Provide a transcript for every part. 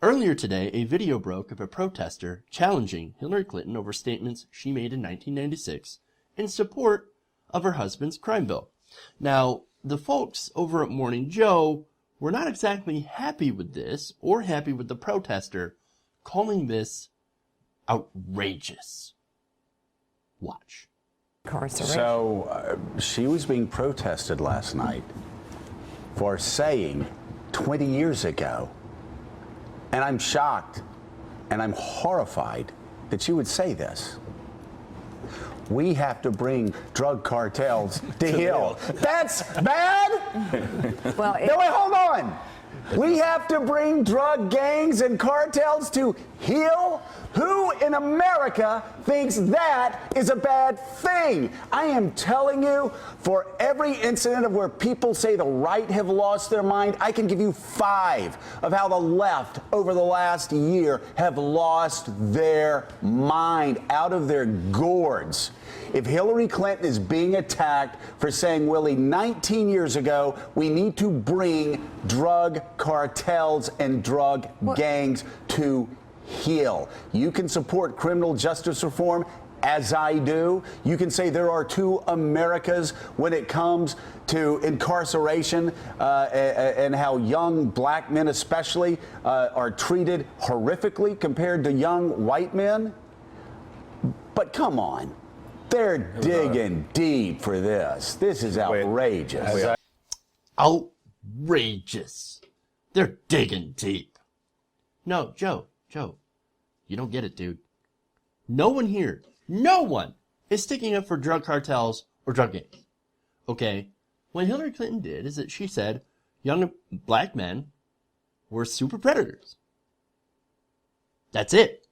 Earlier today, a video broke of a protester challenging Hillary Clinton over statements she made in 1996 in support of her husband's crime bill. Now, the folks over at Morning Joe were not exactly happy with this or happy with the protester, calling this outrageous. Watch. So she was being protested last night for saying 20 years ago, and I'm shocked and I'm horrified that she would say this. We have to bring drug cartels to heel. That's bad? Well, no, wait, hold on. We have to bring drug gangs and cartels to heel? Who in America thinks that is a bad thing? I am telling you, for every incident of where people say the right have lost their mind, I can give you 5 of how the left over the last year have lost their mind, out of their gourds. If Hillary Clinton is being attacked for saying, Willie, 19 years ago, we need to bring drug cartels and drug gangs to heel. You can support criminal justice reform, as I do. You can say there are 2 Americas when it comes to incarceration and how young black men especially are treated horrifically compared to young white men. But come on. They're digging deep for this. This is outrageous. Outrageous. They're digging deep. No, Joe, you don't get it, dude. No one here, no one is sticking up for drug cartels or drug gangs. Okay? What Hillary Clinton did is that she said young black men were super predators. That's it.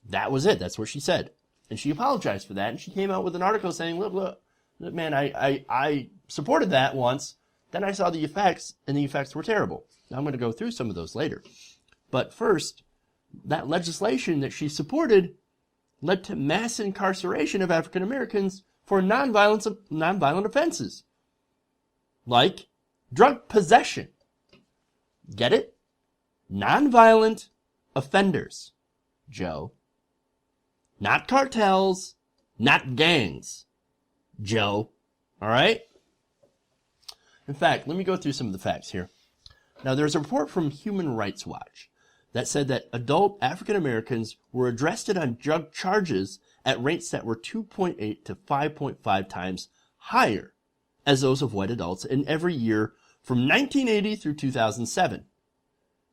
That was it. That's what she said. And she apologized for that, and she came out with an article saying, look, man, I supported that once, then I saw the effects, and the effects were terrible. Now, I'm going to go through some of those later. But first, that legislation that she supported led to mass incarceration of African Americans for nonviolent offenses, like drug possession. Get it? Nonviolent offenders, Joe. Not cartels, not gangs, Joe. All right? In fact, let me go through some of the facts here. Now, there's a report from Human Rights Watch that said that adult African Americans were arrested on drug charges at rates that were 2.8 to 5.5 times higher as those of white adults in every year from 1980 through 2007.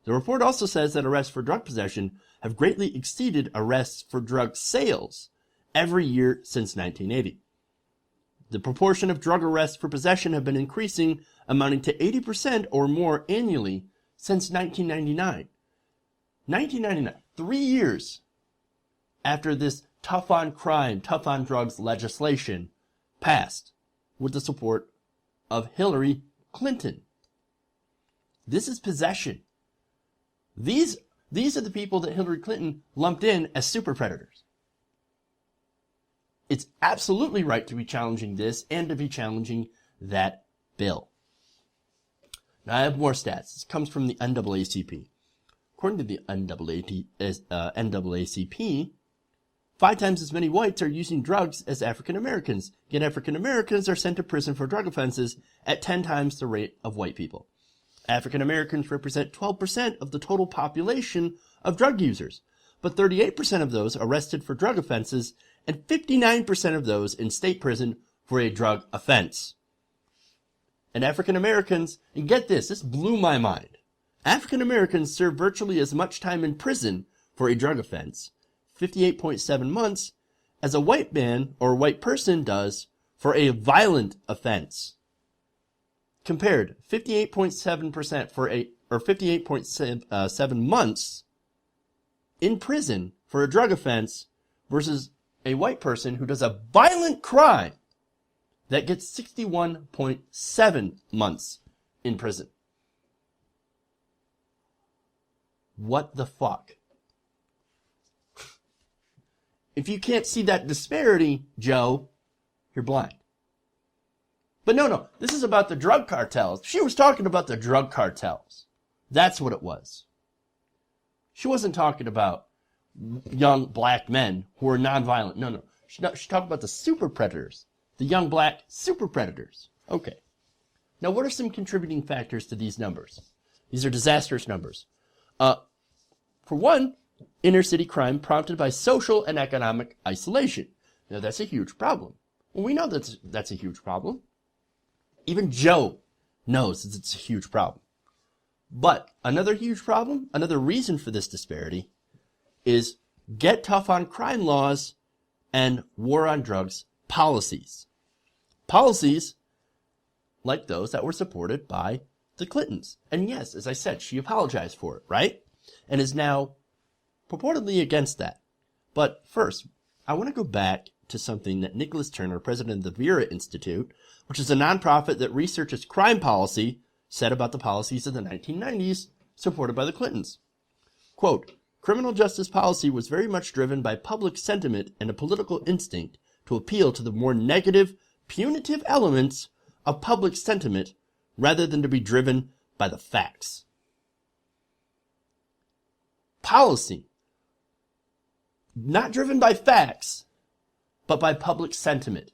The report also says that arrests for drug possession have greatly exceeded arrests for drug sales every year since 1980. The proportion of drug arrests for possession have been increasing, amounting to 80% or more annually since 1999. 1999, 3 years after this tough on crime, tough on drugs legislation passed with the support of Hillary Clinton. This is possession. These are the people that Hillary Clinton lumped in as super predators. It's absolutely right to be challenging this and to be challenging that bill. Now, I have more stats. This comes from the NAACP. According to the NAACP, 5 times as many whites are using drugs as African Americans, yet African Americans are sent to prison for drug offenses at 10 times the rate of white people. African Americans represent 12% of the total population of drug users, but 38% of those arrested for drug offenses and 59% of those in state prison for a drug offense. And African Americans, and get this blew my mind. African Americans serve virtually as much time in prison for a drug offense, 58.7 months, as a white man or white person does for a violent offense. Compared 58.7% for or 58.7 months in prison for a drug offense versus a white person who does a violent crime that gets 61.7 months in prison. What the fuck? If you can't see that disparity, Joe, you're blind. But no, this is about the drug cartels. She was talking about the drug cartels. That's what it was. She wasn't talking about young black men who are nonviolent. No. She talked about the super predators, the young black super predators. Okay. Now, what are some contributing factors to these numbers? These are disastrous numbers. For one, inner city crime prompted by social and economic isolation. Now, that's a huge problem. Well, we know that's a huge problem. Even Joe knows that it's a huge problem. But another huge problem, another reason for this disparity, is get tough on crime laws and war on drugs policies. Policies like those that were supported by the Clintons. And yes, as I said, she apologized for it, right? And is now purportedly against that. But first, I want to go back to something that Nicholas Turner, president of the Vera Institute, which is a nonprofit that researches crime policy, said about the policies of the 1990s supported by the Clintons. Quote, criminal justice policy was very much driven by public sentiment and a political instinct to appeal to the more negative, punitive elements of public sentiment rather than to be driven by the facts. Policy, not driven by facts, but by public sentiment.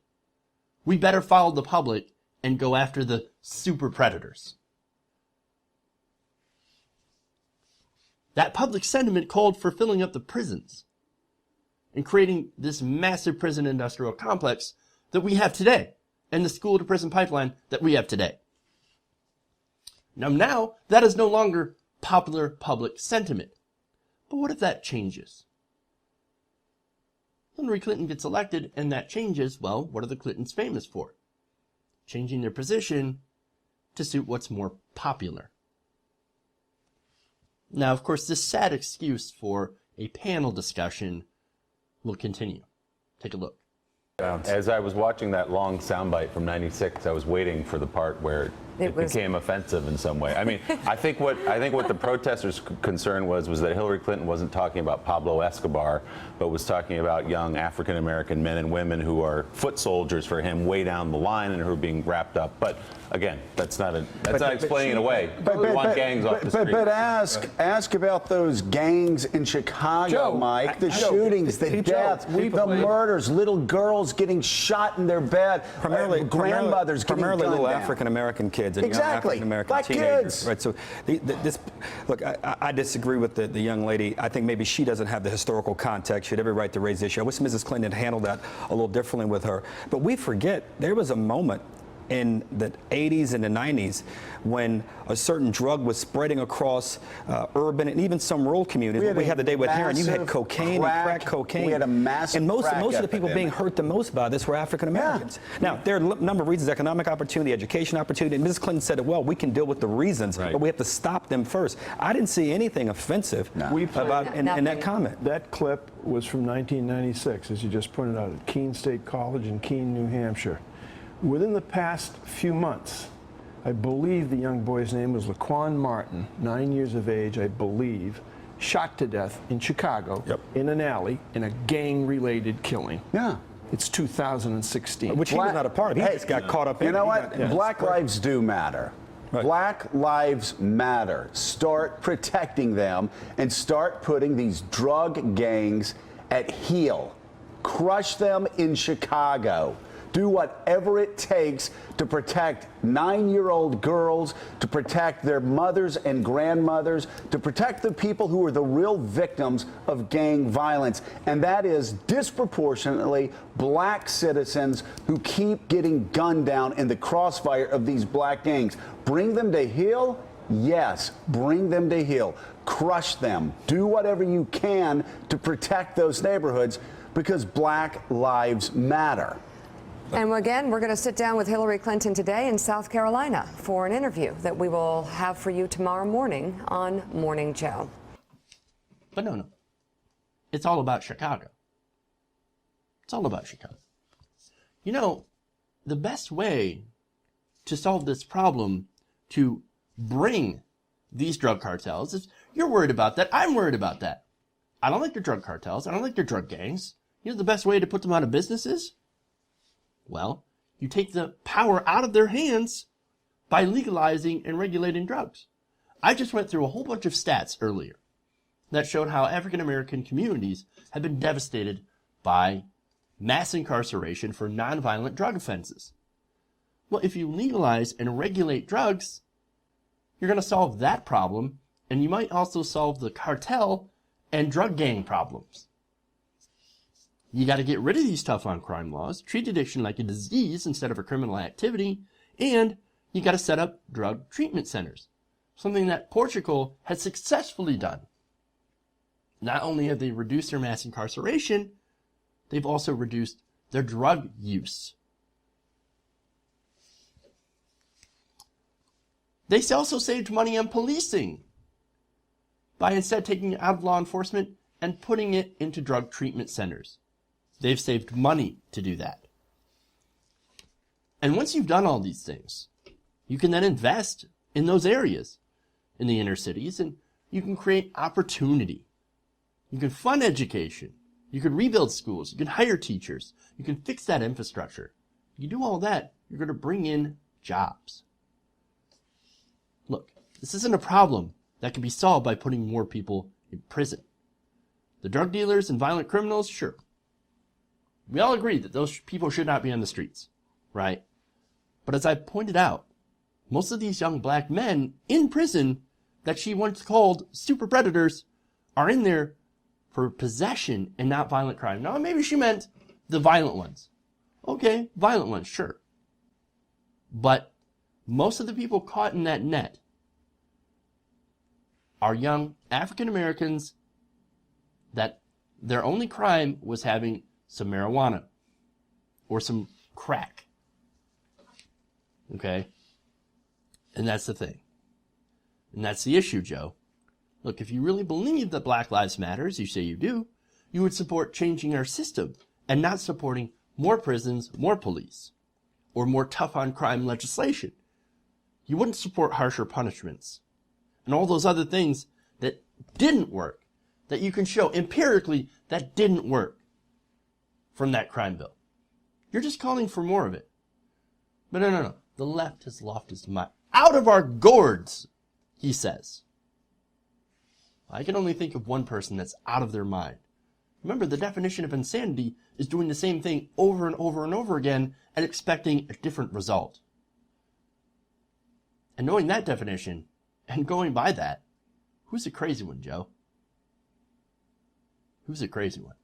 We better follow the public and go after the super predators. That public sentiment called for filling up the prisons and creating this massive prison industrial complex that we have today and the school to prison pipeline that we have today. Now that is no longer popular public sentiment. But what if that changes? Hillary Clinton gets elected and that changes. Well, what are the Clintons famous for? Changing their position to suit what's more popular. Now, of course, this sad excuse for a panel discussion will continue. Take a look. As I was watching that long soundbite from '96, I was waiting for the part where it became offensive in some way. I mean, I think what the protesters' concern was that Hillary Clinton wasn't talking about Pablo Escobar, but was talking about young African American men and women who are foot soldiers for him way down the line and who are being wrapped up. But again, that's not explaining it away. We want gangs off the street. But ask about those gangs in Chicago, Joe, Mike. The shootings, the deaths, the murders, little girls getting shot in their bed, grandmothers getting gunned little down. African American kids and Exactly. young African American Black teenagers. kids. Right. So look, I disagree with the young lady. I think maybe she doesn't have the historical context. She had every right to raise the issue. I wish Mrs. Clinton had handled that a little differently with her. But we forget there was a moment in the 80s and the 90s when a certain drug was spreading across urban and even some rural communities. We had the day with heroin. You had cocaine and crack cocaine. We had a massive and most crack of the people epidemic. being hurt the most by this were African Americans. Yeah. Now, there are a number of reasons: economic opportunity, education opportunity. And Mrs. Clinton said it well. We can deal with the reasons, but we have to stop them first. I didn't see anything offensive about in that comment. That clip was from 1996, as you just pointed out, at Keene State College in Keene, New Hampshire. Within the past few months, I believe the young boy's name was Laquan Martin, 9 years of age, I believe, shot to death in Chicago in an alley in a gang-related killing. Yeah. It's 2016. Which he was not a part of. He just got caught up in. You know what? Black lives do matter. Right. Black lives matter. Start protecting them and start putting these drug gangs at heel. Crush them in Chicago. Do whatever it takes to protect 9-year-old girls, to protect their mothers and grandmothers, to protect the people who are the real victims of gang violence. And that is disproportionately black citizens who keep getting gunned down in the crossfire of these black gangs. Bring them to heel? Yes, bring them to heel. Crush them. Do whatever you can to protect those neighborhoods because black lives matter. And again, we're going to sit down with Hillary Clinton today in South Carolina for an interview that we will have for you tomorrow morning on Morning Joe. But no. It's all about Chicago. It's all about Chicago. You know, the best way to solve this problem, to bring these drug cartels, is you're worried about that. I'm worried about that. I don't like their drug cartels. I don't like their drug gangs. You know the best way to put them out of business is? Well, you take the power out of their hands by legalizing and regulating drugs. I just went through a whole bunch of stats earlier. that showed how African American communities had been devastated by mass incarceration for nonviolent drug offenses. Well, if you legalize and regulate drugs, you're going to solve that problem, and you might also solve the cartel and drug gang problems. You got to get rid of these tough on crime laws, treat addiction like a disease instead of a criminal activity, and you got to set up drug treatment centers, something that Portugal has successfully done. Not only have they reduced their mass incarceration, they've also reduced their drug use. They also saved money on policing by instead taking it out of law enforcement and putting it into drug treatment centers. They've saved money to do that. And once you've done all these things, you can then invest in those areas in the inner cities, and you can create opportunity. You can fund education. You can rebuild schools. You can hire teachers. You can fix that infrastructure. You do all that, you're going to bring in jobs. Look, this isn't a problem that can be solved by putting more people in prison. The drug dealers and violent criminals, sure. We all agree that those people should not be on the streets, right? But as I pointed out, most of these young black men in prison that she once called super predators are in there for possession and not violent crime. Now, maybe she meant the violent ones. Okay, violent ones, sure. But most of the people caught in that net are young African Americans that their only crime was having some marijuana or some crack. Okay? And that's the thing. And that's the issue, Joe. Look, if you really believe that Black Lives Matter, as you say you do, you would support changing our system and not supporting more prisons, more police, or more tough on crime legislation. You wouldn't support harsher punishments and all those other things that didn't work, that you can show empirically that didn't work from that crime bill. You're just calling for more of it. But no. The left has lost its mind. Out of our gourds, he says. I can only think of one person that's out of their mind. Remember, the definition of insanity is doing the same thing over and over and over again and expecting a different result. And knowing that definition and going by that, who's the crazy one, Joe? Who's the crazy one?